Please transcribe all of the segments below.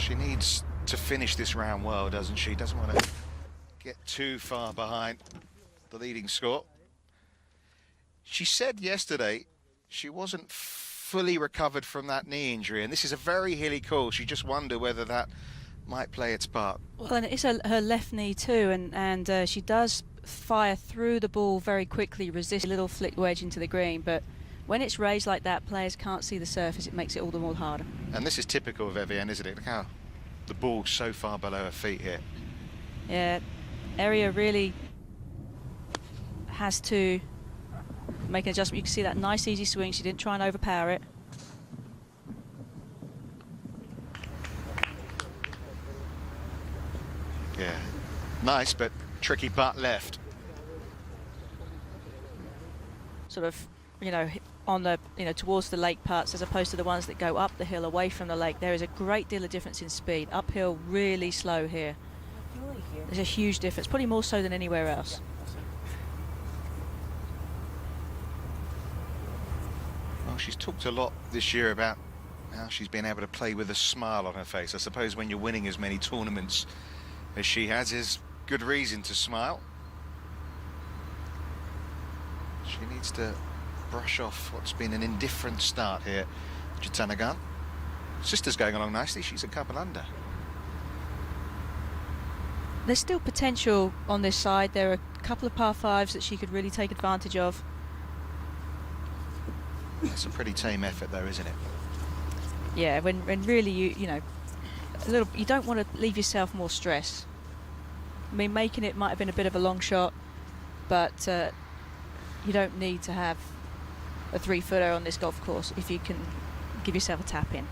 She needs to finish this round well, doesn't she? Doesn't want to get too far behind the leading score. She said yesterday she wasn't fully recovered from that knee injury, and this is a very hilly course. You just wonder whether that might play its part. Well, and it's her left knee too, and she does fire through the ball very quickly, resist a little flick wedge into the green, but when it's raised like that, players can't see the surface. It makes it all the more harder. And this is typical of Evian, isn't it? Look how the ball's so far below her feet here. Yeah, Ariya really has to make an adjustment. You can see that nice easy swing. She didn't try and overpower it. Yeah, nice but tricky butt left. Sort of, you know, on the, towards the lake parts as opposed to the ones that go up the hill away from the lake. There is a great deal of difference in speed. Uphill really slow here. There's a huge difference, probably more so than anywhere else. Well, she's talked a lot this year about how she's been able to play with a smile on her face. I suppose when you're winning as many tournaments as she has, is good reason to smile. She needs to brush off what's been an indifferent start here. Jutnagarn. Sister's going along nicely. She's a couple under. There's still potential on this side. There are a couple of par fives that she could really take advantage of. It's a pretty tame effort though, isn't it? Yeah, when really you don't want to leave yourself more stress. I mean, making it might have been a bit of a long shot, but you don't need to have a 3-footer on this golf course if you can give yourself a tap in.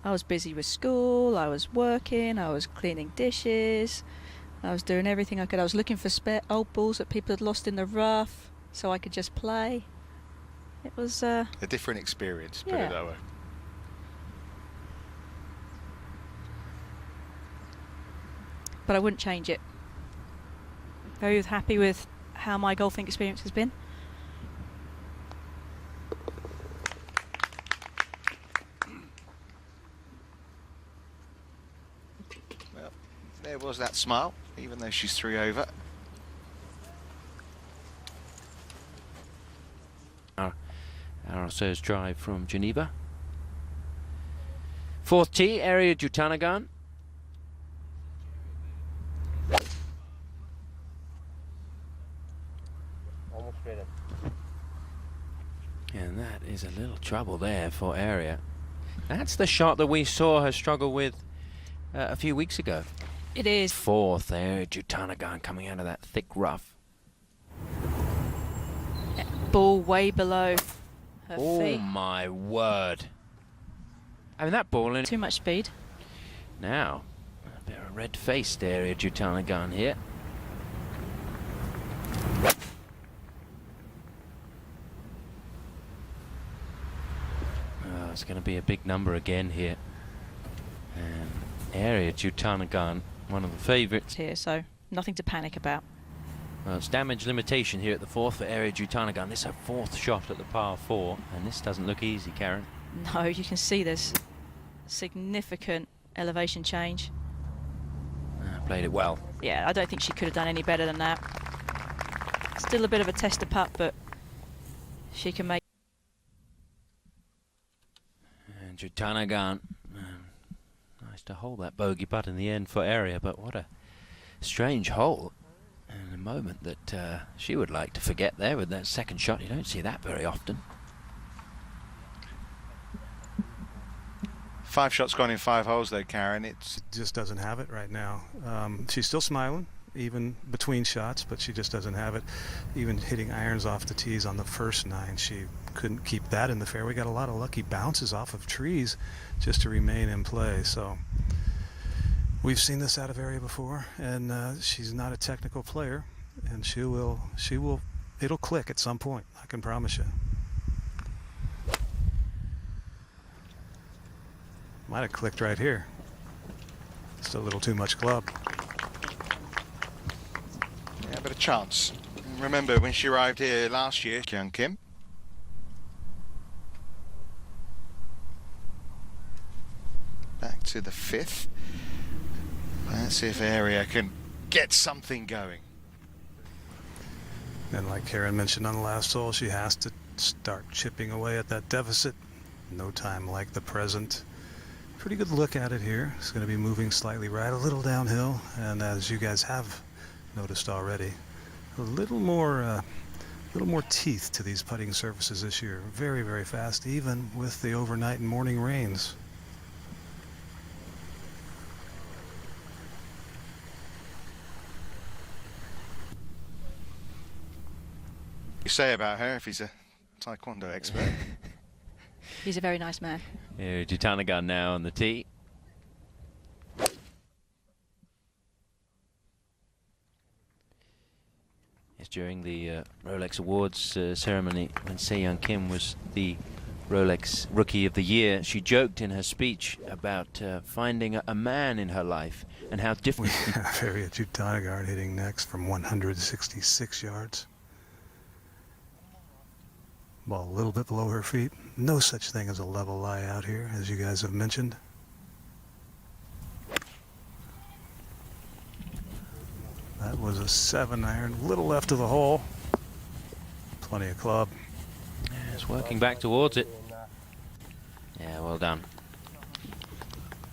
I was busy with school, I was working, I was cleaning dishes, I was doing everything I could. I was looking for spare old balls that people had lost in the rough so I could just play. It was a different experience, put it that way. But I wouldn't change it. Very happy with how my golfing experience has been. Well, there was that smile, even though she's 3 over. Ariya's drive from Geneva. Fourth tee, Ariya Jutnagarn. And that is a little trouble there for Ariya. That's the shot that we saw her struggle with a few weeks ago. It is. Fourth, Ariya Jutnagarn coming out of that thick rough. Ball way below her feet. Oh my word. I mean, that ball in. Too much speed. Now, a bit of a red-faced Ariya Jutnagarn here. It's going to be a big number again here. And Ariya Jutnagarn, one of the favourites here, so nothing to panic about. Well, it's damage limitation here at the fourth for Ariya Jutnagarn. This is her fourth shot at the par 4, and this doesn't look easy, Karen. No, you can see there's significant elevation change. Played it well. Yeah, I don't think she could have done any better than that. Still a bit of a tester putt, but she can make. And Jutnagarn, nice to hold that bogey putt in the end for Ariya, but what a strange hole. And a moment that she would like to forget there with that second shot. You don't see that very often. 5 shots gone in 5 holes though, Karen. It just doesn't have it right now. She's still smiling, even between shots, but she just doesn't have it. Even hitting irons off the tees on the first 9, she couldn't keep that in the fairway. Got a lot of lucky bounces off of trees just to remain in play. So we've seen this out of Ariya before, and she's not a technical player, and it'll click at some point, I can promise you. Might have clicked right here. Still a little too much club. Yeah, but a chance. Remember when she arrived here last year, Young Kim. back to the 5th. Let's see if Ariya can get something going. And like Karen mentioned on the last hole, she has to start chipping away at that deficit. No time like the present. Pretty good look at it here. It's going to be moving slightly right, a little downhill, and as you guys have noticed already, a little more teeth to these putting surfaces this year. Very, very fast, even with the overnight and morning rains. You say about her if he's a taekwondo expert. He's a very nice man. Here, Jutnagarn now on the tee. Yes, during the Rolex Awards ceremony, when Se-Young Kim was the Rolex Rookie of the Year, she joked in her speech about finding a man in her life and how different. We have Ariya Jutnagarn hitting next from 166 yards. Ball a little bit below her feet. No such thing as a level lie out here, as you guys have mentioned. That was a 7-iron, little left of the hole. Plenty of club. Yeah, it's working back towards it. Yeah, well done.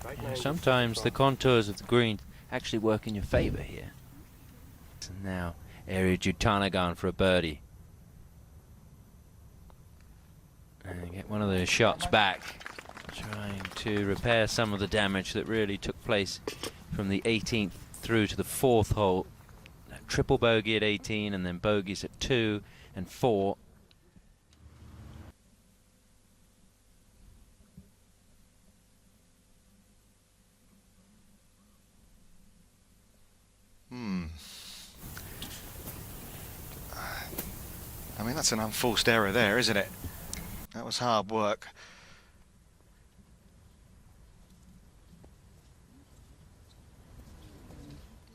Yeah, sometimes the contours of the green actually work in your favour here. And now Ariya Jutnagarn for a birdie. And get one of those shots back, trying to repair some of the damage that really took place from the 18th through to the 4th hole. A triple bogey at 18 and then bogeys at 2 and 4. I mean, that's an unforced error there, isn't it? That was hard work.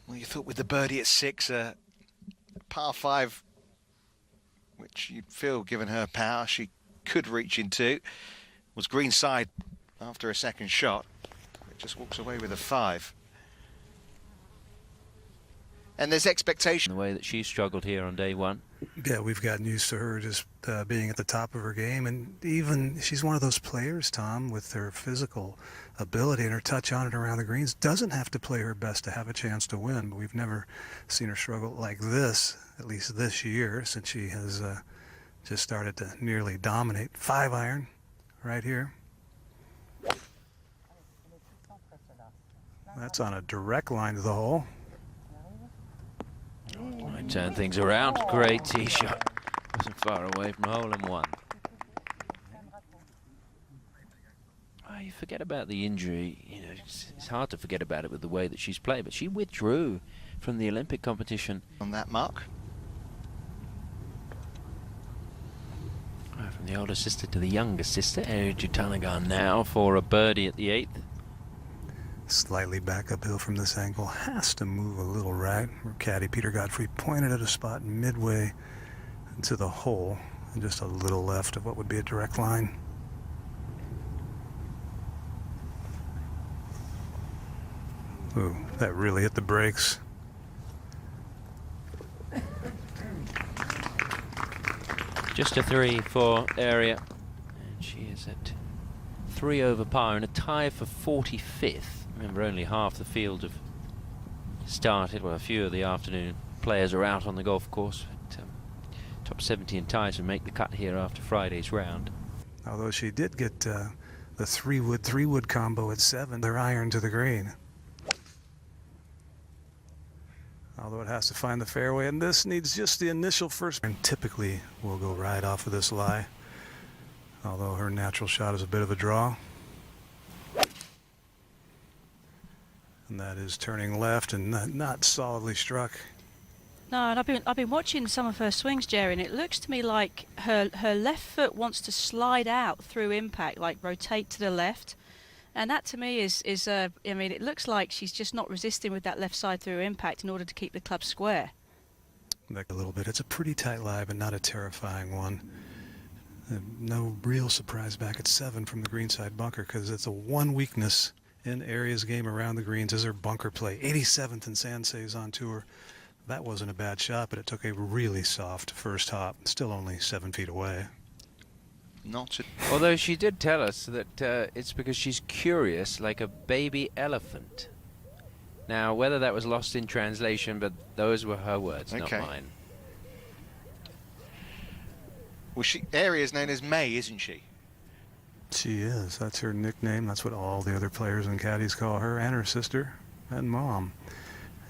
Well, you thought with the birdie at 6, par 5, which you'd feel, given her power, she could reach into, was greenside after a second shot. It just walks away with a 5. And there's expectation. The way that she struggled here on day 1. Yeah, we've gotten used to her just being at the top of her game, and even she's one of those players, Tom, with her physical ability and her touch on and around the greens, doesn't have to play her best to have a chance to win. But we've never seen her struggle like this, at least this year, since she has just started to nearly dominate. 5-iron right here. That's on a direct line to the hole. Might turn things around. Great tee shot. Wasn't far away from hole in 1. Oh, you forget about the injury. You know, it's hard to forget about it with the way that she's played. But she withdrew from the Olympic competition On that mark. From the older sister to the younger sister. Ariya Jutnagarn now for a birdie at the 8th. Slightly back uphill from this angle, has to move a little right. Caddy Peter Godfrey pointed at a spot midway to the hole and just a little left of what would be a direct line. Ooh, that really hit the brakes. Just a 3 for Ariya. And she is at 3 over par and a tie for 45th. Remember, only half the field have started. Well, a few of the afternoon players are out on the golf course. But, top 70 in ties will make the cut here after Friday's round. Although she did get the 3-wood combo at 7, their iron to the green. Although it has to find the fairway, and this needs just the initial first. And typically will go right off of this lie. Although her natural shot is a bit of a draw. And that is turning left and not solidly struck. No, and I've been watching some of her swings, Jerry, and it looks to me like her left foot wants to slide out through impact, like rotate to the left. And that to me is I mean, it looks like she's just not resisting with that left side through impact in order to keep the club square. Back a little bit. It's a pretty tight lie, but not a terrifying one. No real surprise back at 7 from the greenside bunker, because it's a one weakness in Ariya's game around the greens is her bunker play. 87th in sand saves on tour. That wasn't a bad shot, but it took a really soft first hop. Still only 7 feet away. Not a Although she did tell us that it's because she's curious like a baby elephant. Now, whether that was lost in translation, but those were her words, not Okay. mine. Well, Ariya's known as May, isn't she? She is. That's her nickname. That's what all the other players and caddies call her, and her sister and mom.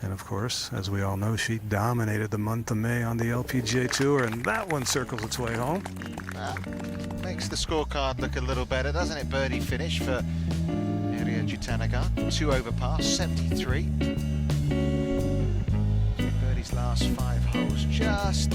And of course, as we all know, she dominated the month of May on the LPGA Tour, and that one circles its way home. That makes the scorecard look a little better, doesn't it? Birdie finish for Ariya Jutnagarn. 2 over par, 73. Birdie's last 5 holes just